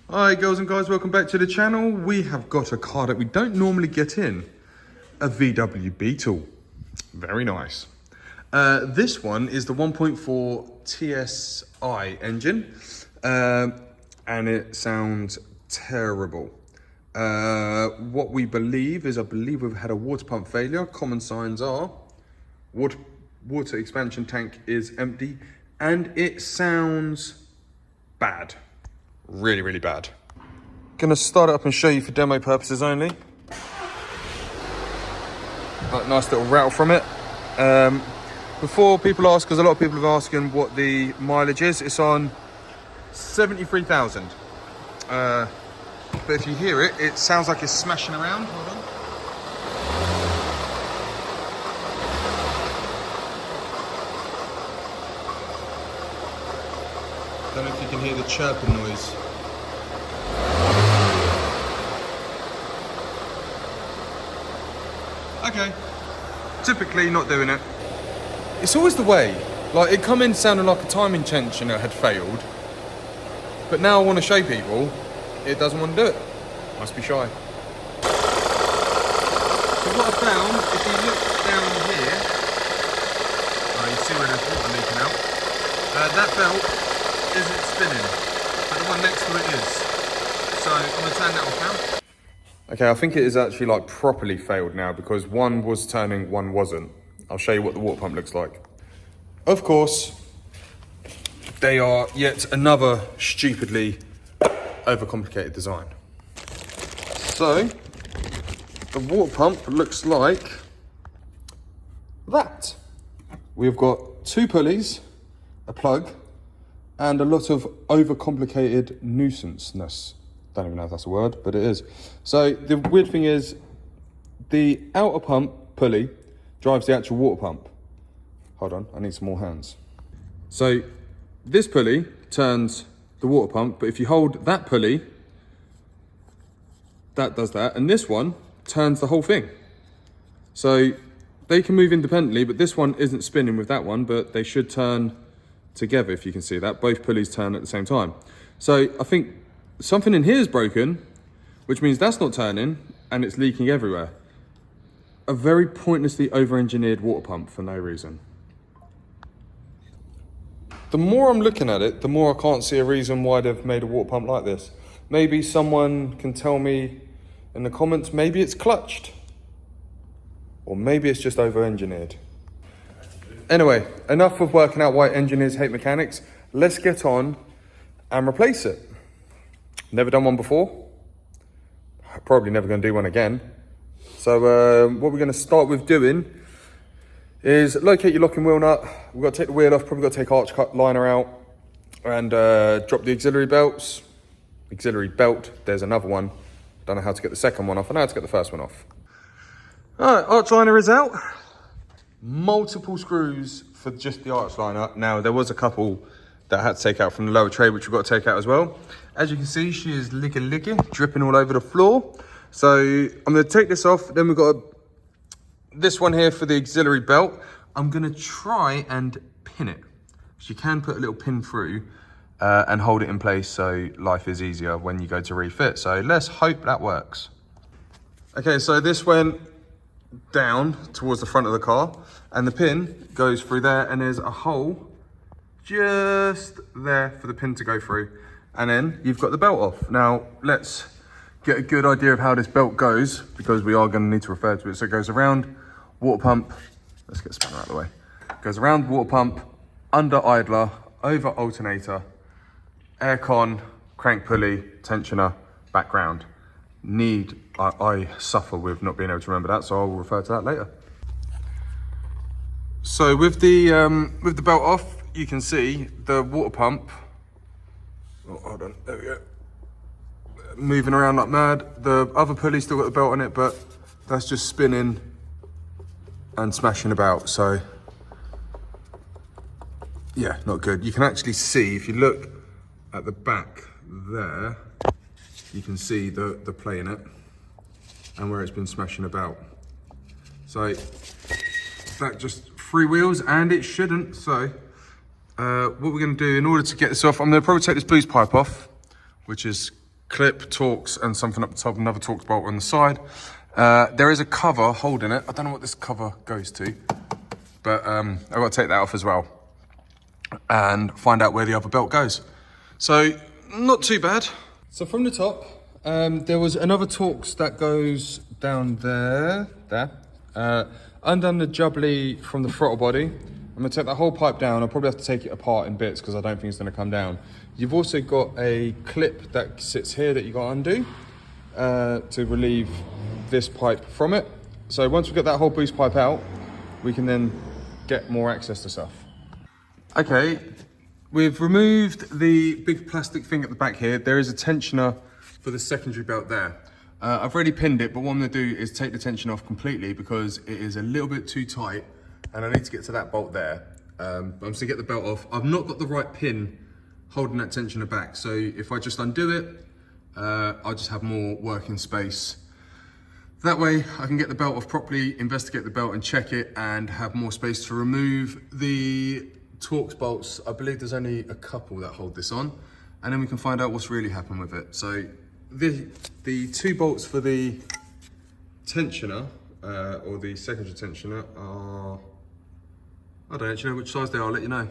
Hi girls and guys, welcome back to the channel. We have got a car that we don't normally get in, a VW Beetle. Very nice. This one is the 1.4 TFSI engine, and it sounds terrible. What we believe is, we've had a water pump failure. Common signs are water expansion tank is empty, and it sounds bad. Really, really bad. Gonna start it up and show you for demo purposes only. Got a nice little rattle from it. Before people ask, because a lot of people have asking what the mileage is, it's on 73,000. But if you hear it, it sounds like it's smashing around. Hold on. Don't know if you can hear the chirping noise. Okay, typically not doing it. It's always the way. Like, it come in sounding like a timing tensioner had failed, but now I want to show people it doesn't want to do it. Must be shy. So what I found, if you look down here, you see where there's water leaking out. That belt isn't spinning, but the one next to it is. So I'm gonna turn that off now. Okay, I think it is actually like properly failed now because one was turning, one wasn't. I'll show you what the water pump looks like. Of course, they are yet another stupidly overcomplicated design. So, the water pump looks like that. We've got two pulleys, a plug, and a lot of overcomplicated nuisance-ness. Don't even know if that's a word, but it is. So the weird thing is, the outer pump pulley drives the actual water pump. Hold on, I need some more hands. So this pulley turns the water pump, but if you hold that pulley, that does that, and this one turns the whole thing. So they can move independently, but this one isn't spinning with that one, but they should turn together, if you can see that. Both pulleys turn at the same time. So I think something in here is broken, which means that's not turning and it's leaking everywhere. A very pointlessly over-engineered water pump for no reason. The more I'm looking at it, the more I can't see a reason why they've made a water pump like this. Maybe someone can tell me in the comments, maybe it's clutched. Or maybe it's just over-engineered. Anyway, enough of working out why engineers hate mechanics. Let's get on and replace it. Never done one before. Probably never going to do one again. So what we're going to start with doing is locate your locking wheel nut. We've got to take the wheel off, probably got to take arch cut liner out, and drop the auxiliary belts. Auxiliary belt, there's another one. Don't know how to get the second one off. I know how to get the first one off. All right, arch liner is out. Multiple screws for just the arch liner. Now, there was a couple that I had to take out from the lower tray, which we've got to take out as well. As you can see, she is licking, dripping all over the floor. So I'm going to take this off. Then we've got this one here for the auxiliary belt. I'm going to try and pin it. So you can put a little pin through and hold it in place so life is easier when you go to refit. So let's hope that works. Okay, so this went down towards the front of the car, and the pin goes through there, and there's a hole just there for the pin to go through, and then you've got the belt off. Now let's get a good idea of how this belt goes, because we are going to need to refer to it. So it goes around water pump, let's get the spanner out of the way. It goes around water pump, under idler, over alternator, aircon, crank pulley, tensioner, background. I suffer with not being able to remember that, so I'll refer to that later. So with the belt off, you can see the water pump. Oh, hold on, there we go. Moving around like mad. The other pulley's still got the belt on it, but that's just spinning and smashing about. So yeah, not good. You can actually see, if you look at the back there, you can see the play in it and where it's been smashing about. So that just freewheels, and it shouldn't. So what we're going to do in order to get this off, I'm going to probably take this boost pipe off, which is clip, Torx, and something up the top, another Torx bolt on the side. There is a cover holding it. I don't know what this cover goes to, but I've got to take that off as well and find out where the other belt goes. So, not too bad. So from the top, there was another Torx that goes down there. Undone the jubbly from the throttle body. I'm gonna take that whole pipe down. I'll probably have to take it apart in bits because I don't think it's gonna come down. You've also got a clip that sits here that you got to undo to relieve this pipe from it. So once we get that whole boost pipe out, we can then get more access to stuff. Okay, we've removed the big plastic thing at the back here. There is a tensioner for the secondary belt there. I've already pinned it, but what I'm gonna do is take the tension off completely because it is a little bit too tight and I need to get to that bolt there. I'm just gonna get the belt off. I've not got the right pin holding that tensioner back, so if I just undo it, I'll just have more working space. That way I can get the belt off properly, investigate the belt and check it, and have more space to remove the Torx bolts. I believe there's only a couple that hold this on, and then we can find out what's really happened with it. So the 2 bolts for the tensioner, or the secondary tensioner, are, I don't actually know which size they are, I'll let you know.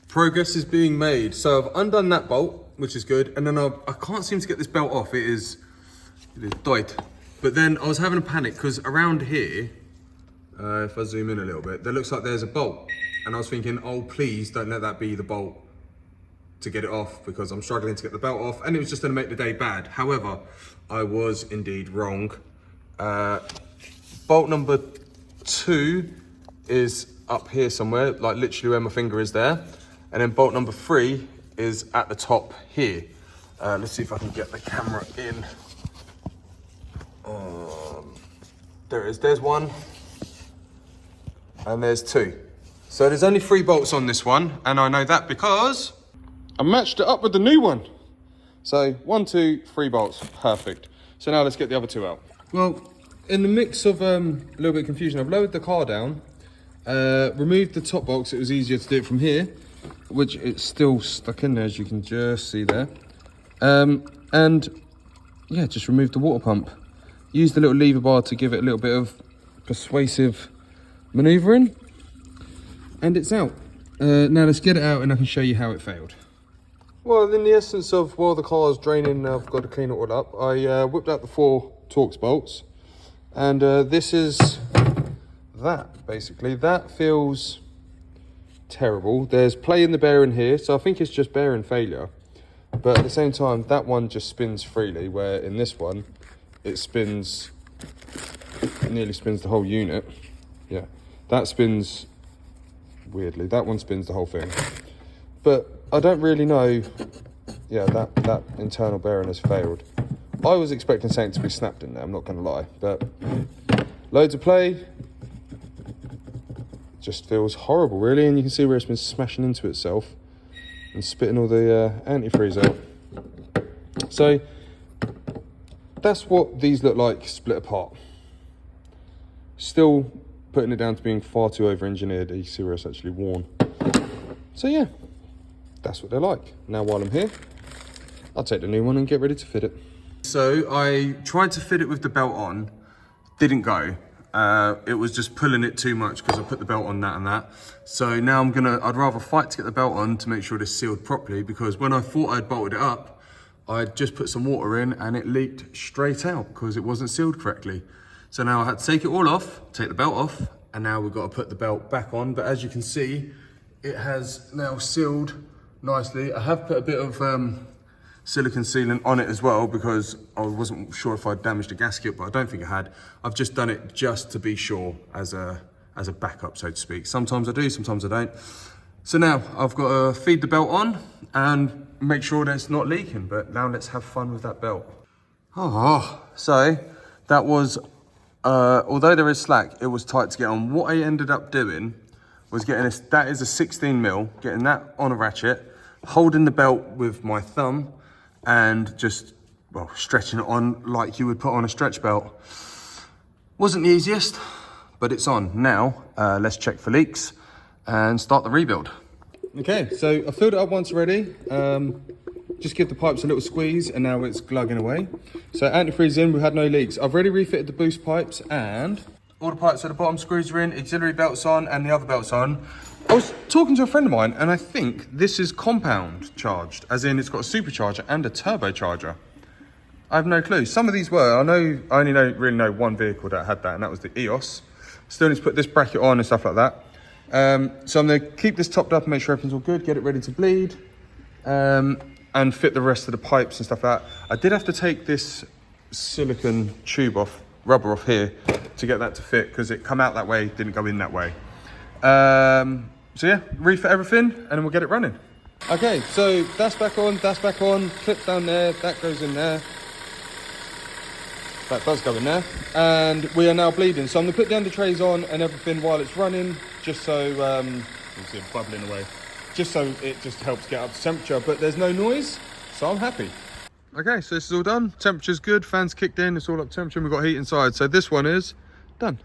Progress is being made. So I've undone that bolt, which is good, and then I can't seem to get this belt off. It is tight. But then I was having a panic because around here, if I zoom in a little bit, there looks like there's a bolt. And I was thinking, oh, please don't let that be the bolt to get it off because I'm struggling to get the belt off and it was just gonna make the day bad. However, I was indeed wrong. Bolt number 2 is up here somewhere, like literally where my finger is there. And then bolt number 3 is at the top here. Let's see if I can get the camera in. There it is, there's 1 and there's 2. So there's only 3 bolts on this one, and I know that because I matched it up with the new one. So 1, 2, 3 bolts, perfect. So now let's get the other 2 out. Well, in the mix of a little bit of confusion, I've lowered the car down, removed the top box. It was easier to do it from here, which it's still stuck in there, as you can just see there. And yeah, just removed the water pump. Used the little lever bar to give it a little bit of persuasive maneuvering. And it's out. Now let's get it out and I can show you how it failed. Well, in the essence of while the car's draining, I've got to clean it all up. I whipped out the 4 Torx bolts. And this is that, basically. That feels terrible. There's play in the bearing here, so I think it's just bearing failure. But at the same time, that one just spins freely, where in this one, it spins, nearly spins the whole unit. Yeah, that spins weirdly. That one spins the whole thing. But I don't really know, yeah, that internal bearing has failed. I was expecting something to be snapped in there, I'm not going to lie. But loads of play. Just feels horrible, really. And you can see where it's been smashing into itself and spitting all the antifreeze out. So that's what these look like split apart. Still putting it down to being far too over-engineered. You see where it's actually worn. So yeah, that's what they're like. Now while I'm here, I'll take the new one and get ready to fit it. So I tried to fit it with the belt on, didn't go. It was just pulling it too much because I put the belt on that and that. So now I'd rather fight to get the belt on to make sure it's sealed properly, because when I thought I'd bolted it up, I'd just put some water in and it leaked straight out because it wasn't sealed correctly. So now I had to take it all off, take the belt off, and now we've got to put the belt back on. But as you can see, it has now sealed nicely. I have put a bit of silicone sealant on it as well because I wasn't sure if I'd damaged the gasket, but I don't think I had. I've just done it just to be sure as a backup, so to speak. Sometimes I do, sometimes I don't. So now I've got to feed the belt on and make sure that it's not leaking, but now let's have fun with that belt. So that was, although there is slack, it was tight to get on. What I ended up doing was getting this, that is a 16mm, getting that on a ratchet, holding the belt with my thumb and just, well, stretching it on like you would put on a stretch belt. Wasn't the easiest, but it's on. Now, let's check for leaks and start the rebuild. Okay, so I filled it up once already. Just give the pipes a little squeeze and now it's glugging away. So antifreeze in, we had no leaks. I've already refitted the boost pipes and all the pipes at the bottom, screws are in, auxiliary belts on and the other belts on. I was talking to a friend of mine and I think this is compound charged, as in it's got a supercharger and a turbocharger. I have no clue. Some of these were. I only really know one vehicle that had that, and that was the EOS. Still need to put this bracket on and stuff like that. So I'm going to keep this topped up and make sure everything's all good, get it ready to bleed, and fit the rest of the pipes and stuff like that. I did have to take this silicone tube off, rubber off here, to get that to fit, because it come out that way, didn't go in that way. So yeah, refit everything, and then we'll get it running. Okay, so that's back on, clip down there, that goes in there. That does go in there, and we are now bleeding. So I'm gonna put the under trays on and everything while it's running, just so you see it bubbling away, just so it just helps get up to temperature. But there's no noise, so I'm happy. Okay, so this is all done. Temperature's good. Fans kicked in. It's all up to temperature. And we've got heat inside. So this one is done.